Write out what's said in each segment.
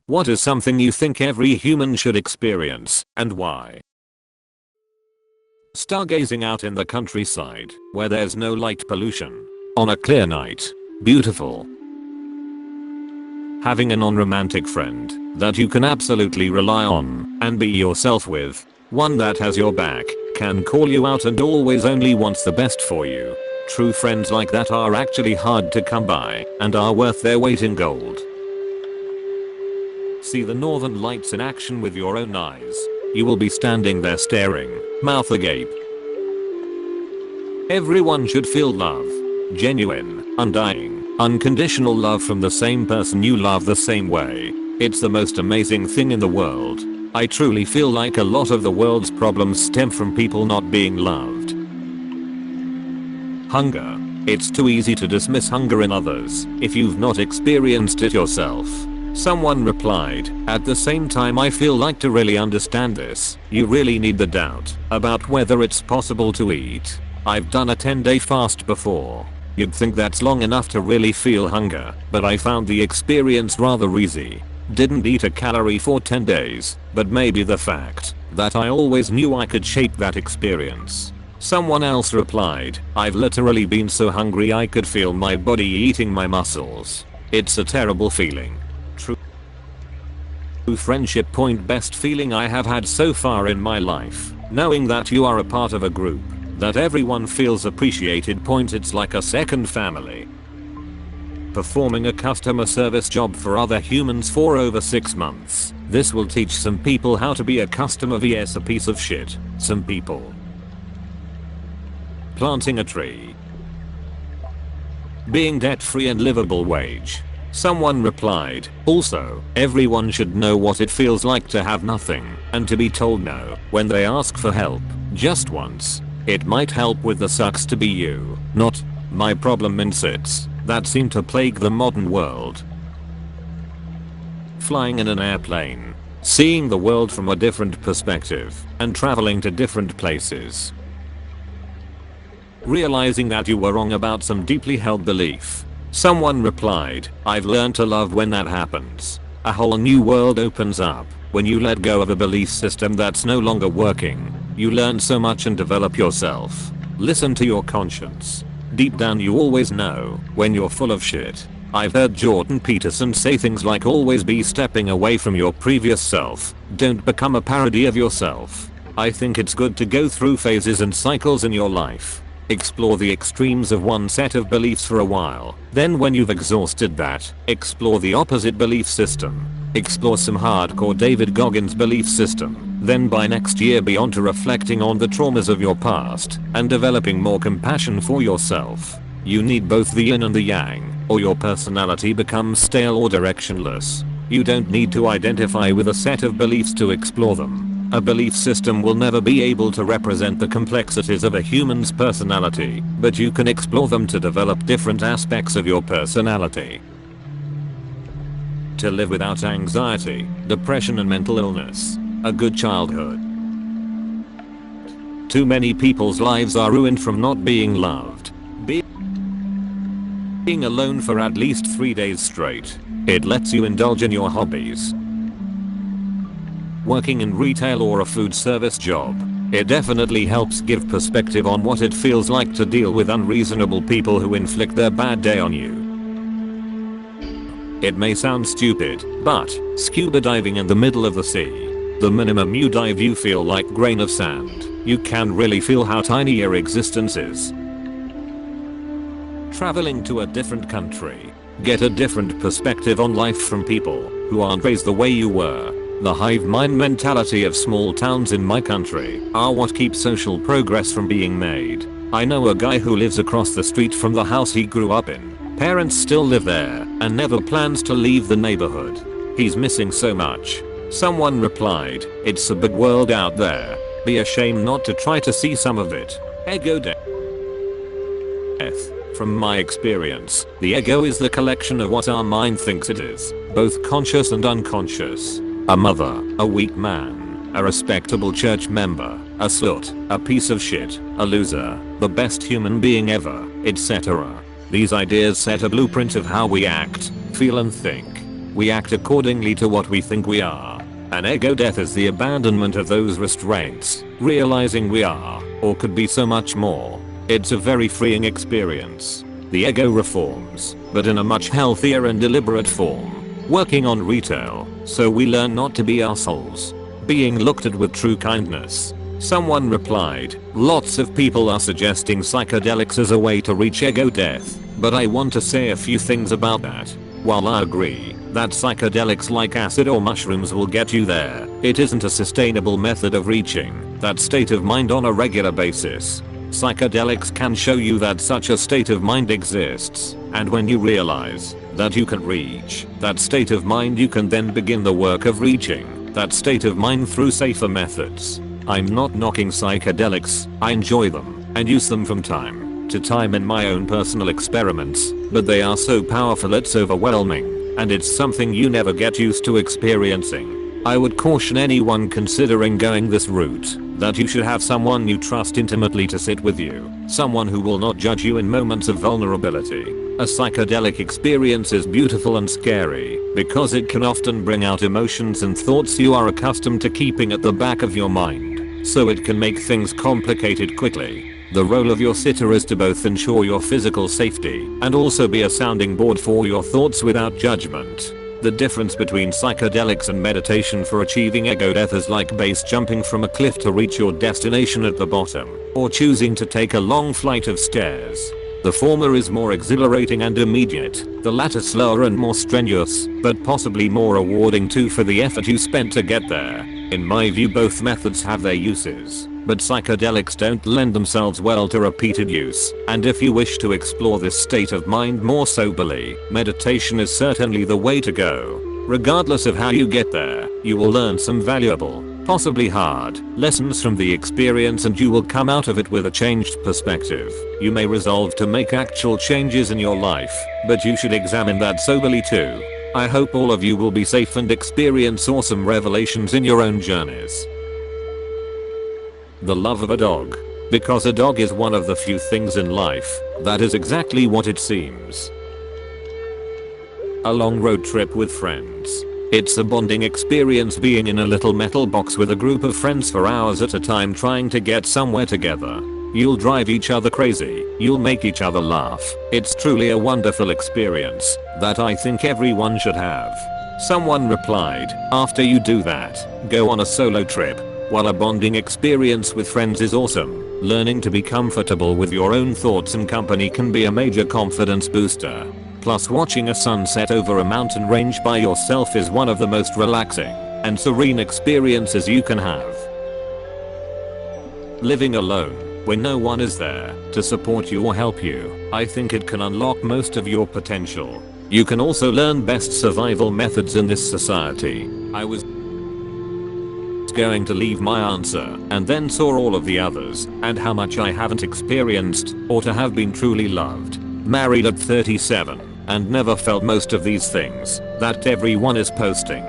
What is something you think every human should experience, and why? Stargazing out in the countryside, where there's no light pollution. On a clear night. Beautiful. Having a non-romantic friend that you can absolutely rely on and be yourself with. One that has your back, can call you out and always only wants the best for you. True friends like that are actually hard to come by and are worth their weight in gold. See the northern lights in action with your own eyes. You will be standing there staring, mouth agape. Everyone should feel love. Genuine, undying, unconditional love from the same person you love the same way. It's the most amazing thing in the world. I truly feel like a lot of the world's problems stem from people not being loved. Hunger. It's too easy to dismiss hunger in others if you've not experienced it yourself. Someone replied, at the same time I feel like to really understand this, you really need the doubt about whether it's possible to eat. I've done a 10-day fast before. You'd think that's long enough to really feel hunger, but I found the experience rather easy. Didn't eat a calorie for 10 days, but maybe the fact that I always knew I could shape that experience. Someone else replied, I've literally been so hungry I could feel my body eating my muscles. It's a terrible feeling. True friendship point, best feeling I have had so far in my life. Knowing that you are a part of a group, that everyone feels appreciated point, it's like a second family. Performing a customer service job for other humans for over 6 months. This will teach some people how to be a customer vs a piece of shit. Some people. Planting a tree. Being debt-free and livable wage. Someone replied, also, everyone should know what it feels like to have nothing and to be told no when they ask for help, just once. It might help with the sucks to be you, not my problem mindsets that seem to plague the modern world. Flying in an airplane. Seeing the world from a different perspective and traveling to different places. Realizing that you were wrong about some deeply held belief. Someone replied, I've learned to love when that happens. A whole new world opens up when you let go of a belief system that's no longer working. You learn so much and develop yourself. Listen to your conscience. Deep down you always know when you're full of shit. I've heard Jordan Peterson say things like always be stepping away from your previous self. Don't become a parody of yourself. I think it's good to go through phases and cycles in your life. Explore the extremes of one set of beliefs for a while. Then when you've exhausted that, explore the opposite belief system. Explore some hardcore David Goggins belief system. Then by next year be on to reflecting on the traumas of your past and developing more compassion for yourself. You need both the yin and the yang, or your personality becomes stale or directionless. You don't need to identify with a set of beliefs to explore them. A belief system will never be able to represent the complexities of a human's personality, but you can explore them to develop different aspects of your personality. To live without anxiety, depression and mental illness. A good childhood. Too many people's lives are ruined from not being loved. Being alone for at least 3 days straight. It lets you indulge in your hobbies. Working in retail or a food service job. It definitely helps give perspective on what it feels like to deal with unreasonable people who inflict their bad day on you. It may sound stupid, but scuba diving in the middle of the sea. The minimum you dive you feel like grain of sand. You can really feel how tiny your existence is. Traveling to a different country. Get a different perspective on life from people who aren't raised the way you were. The hive mind mentality of small towns in my country are what keep social progress from being made. I know a guy who lives across the street from the house he grew up in. Parents still live there and never plans to leave the neighborhood. He's missing so much. Someone replied, it's a big world out there. Be ashamed not to try to see some of it. Ego death. From my experience, the ego is the collection of what our mind thinks it is, both conscious and unconscious. A mother, a weak man, a respectable church member, a slut, a piece of shit, a loser, the best human being ever, etc. These ideas set a blueprint of how we act, feel and think. We act accordingly to what we think we are. An ego death is the abandonment of those restraints, realizing we are, or could be so much more. It's a very freeing experience. The ego reforms, but in a much healthier and deliberate form. Working on retail, so we learn not to be assholes. Being looked at with true kindness. Someone replied, lots of people are suggesting psychedelics as a way to reach ego death, but I want to say a few things about that. While I agree that psychedelics like acid or mushrooms will get you there, it isn't a sustainable method of reaching that state of mind on a regular basis. Psychedelics can show you that such a state of mind exists, and when you realize that you can reach that state of mind, you can then begin the work of reaching that state of mind through safer methods. I'm not knocking psychedelics, I enjoy them and use them from time to time in my own personal experiments, but they are so powerful it's overwhelming, and it's something you never get used to experiencing. I would caution anyone considering going this route that you should have someone you trust intimately to sit with you, someone who will not judge you in moments of vulnerability. A psychedelic experience is beautiful and scary because it can often bring out emotions and thoughts you are accustomed to keeping at the back of your mind, so it can make things complicated quickly. The role of your sitter is to both ensure your physical safety and also be a sounding board for your thoughts without judgment. The difference between psychedelics and meditation for achieving ego death is like base jumping from a cliff to reach your destination at the bottom, or choosing to take a long flight of stairs. The former is more exhilarating and immediate, the latter slower and more strenuous, but possibly more rewarding too for the effort you spent to get there. In my view, both methods have their uses, but psychedelics don't lend themselves well to repeated use, and if you wish to explore this state of mind more soberly, meditation is certainly the way to go. Regardless of how you get there, you will learn some valuable, possibly hard, lessons from the experience, and you will come out of it with a changed perspective. You may resolve to make actual changes in your life, but you should examine that soberly too. I hope all of you will be safe and experience awesome revelations in your own journeys. The love of a dog. Because a dog is one of the few things in life that is exactly what it seems. A long road trip with friends. It's a bonding experience being in a little metal box with a group of friends for hours at a time trying to get somewhere together. You'll drive each other crazy, you'll make each other laugh. It's truly a wonderful experience that I think everyone should have. Someone replied, after you do that, go on a solo trip. While a bonding experience with friends is awesome, learning to be comfortable with your own thoughts and company can be a major confidence booster. Plus, watching a sunset over a mountain range by yourself is one of the most relaxing and serene experiences you can have. Living alone, when no one is there to support you or help you, I think it can unlock most of your potential. You can also learn best survival methods in this society. I was going to leave my answer and then saw all of the others and how much I haven't experienced or to have been truly loved. Married at 37 and never felt most of these things that everyone is posting.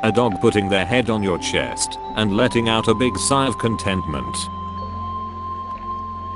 A dog putting their head on your chest and letting out a big sigh of contentment.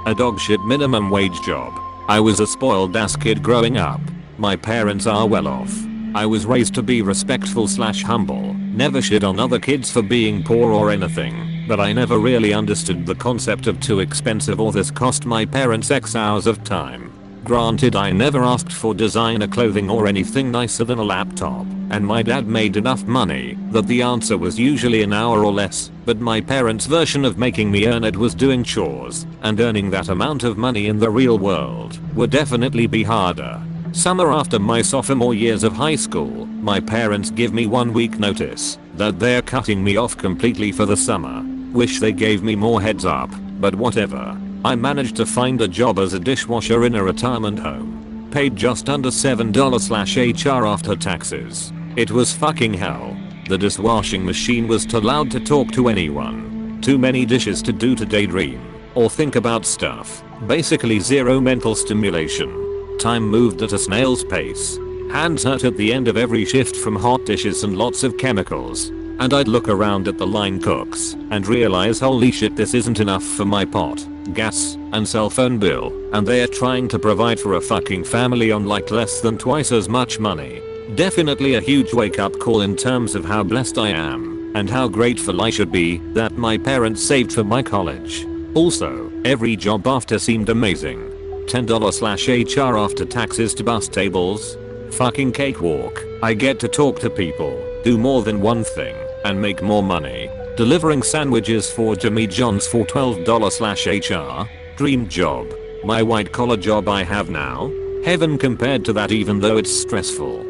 A dog shit minimum wage job. I was a spoiled ass kid growing up. My parents are well off. I was raised to be respectful / humble, never shit on other kids for being poor or anything, but I never really understood the concept of too expensive or this cost my parents X hours of time. Granted, I never asked for designer clothing or anything nicer than a laptop, and my dad made enough money that the answer was usually an hour or less, but my parents' version of making me earn it was doing chores, and earning that amount of money in the real world would definitely be harder. Summer after my sophomore years of high school, my parents give me 1 week notice that they're cutting me off completely for the summer. Wish they gave me more heads up, but whatever. I managed to find a job as a dishwasher in a retirement home. Paid just under $7/HR after taxes. It was fucking hell. The dishwashing machine was too loud to talk to anyone. Too many dishes to do to daydream or think about stuff. Basically zero mental stimulation. Time moved at a snail's pace. Hands hurt at the end of every shift from hot dishes and lots of chemicals. And I'd look around at the line cooks and realize, holy shit, this isn't enough for my pot. gas, and cell phone bill, and they are trying to provide for a fucking family on like less than twice as much money. Definitely a huge wake up call in terms of how blessed I am, and how grateful I should be that my parents saved for my college. Also, every job after seemed amazing. $10/HR after taxes to bus tables. Fucking cakewalk. I get to talk to people, do more than one thing, and make more money. Delivering sandwiches for Jimmy John's for $12/HR. Dream job. My white collar job I have now. Heaven compared to that even though it's stressful.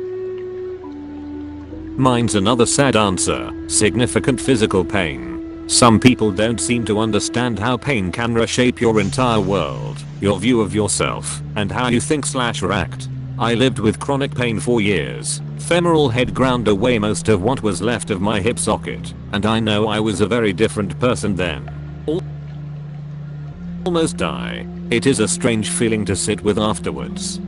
Mine's another sad answer. Significant physical pain. Some people don't seem to understand how pain can reshape your entire world, your view of yourself, and how you think/react. I lived with chronic pain for years. Femoral head ground away most of what was left of my hip socket, and I know I was a very different person then. Almost die. It is a strange feeling to sit with afterwards.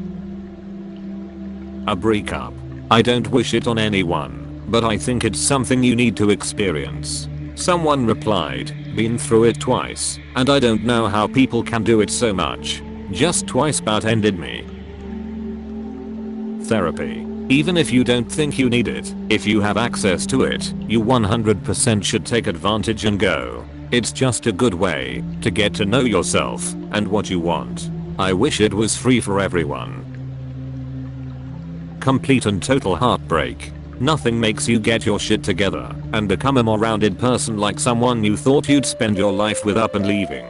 A breakup. I don't wish it on anyone, but I think it's something you need to experience. Someone replied, been through it twice, and I don't know how people can do it so much. Just twice about ended me. Therapy. Even if you don't think you need it, if you have access to it, you 100% should take advantage and go. It's just a good way to get to know yourself and what you want. I wish it was free for everyone. Complete and total heartbreak. Nothing makes you get your shit together and become a more rounded person like someone you thought you'd spend your life with up and leaving.